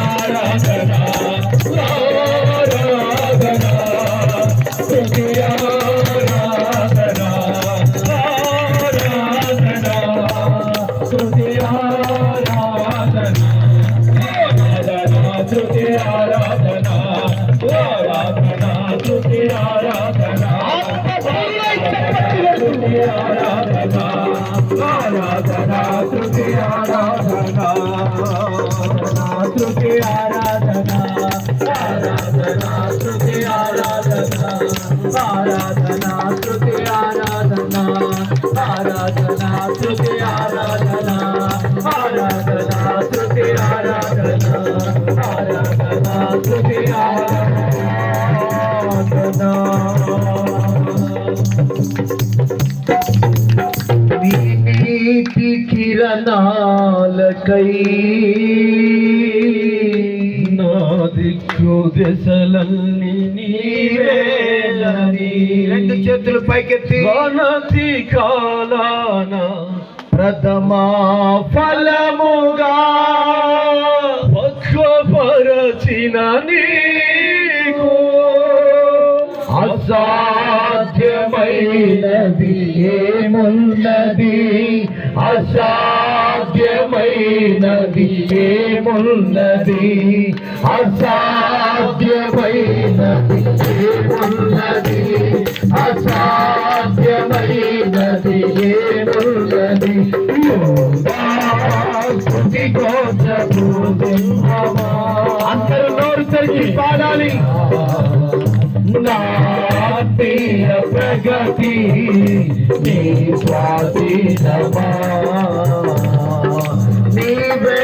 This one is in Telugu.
ఆరాధనా స్తుతి ఆరాధనా ఆరాధనా స్తుతి ఆరాధనా స్తుతి ఆరాధనా ఆరాధనా స్తుతి ఆరాధనా స్తుతి ఆరాధనా ఆరాధనా స్తుతి ఆరాధనా స్తుతి ఆరాధనా ఆరాధనా స్తుతి ఆరాధనా ఆరాధనా స్తుతి ఆరాధనా ఆరాధనా స్తుతి ఆరాధనా ఆరాధనా స్తుతి ఆరాధనా ఆరాధనా స్తుతి ఆరాధనా నీతి కిరణాలకై నా దిక్కు దశలన్నీ నీవేలని రెండు చేతులు పైకెత్తి వనతి కాలాన ప్రథమా ఫలముగా పక్వపరచిన నీకు అసాధ్యమైనది ఏమున్నది అసాధ్యమైనది ఏమున్నది అసాధ్యమైనది ఏమున్నది అసాధ్యమైనది ఏమున్నది స్తుతి గోత్రపు సింహమా అందరూ నోరు తెరిచి పాడాలి నా ఆత్మీయ ప్రగతి నీ స్వాధీనమా నీవే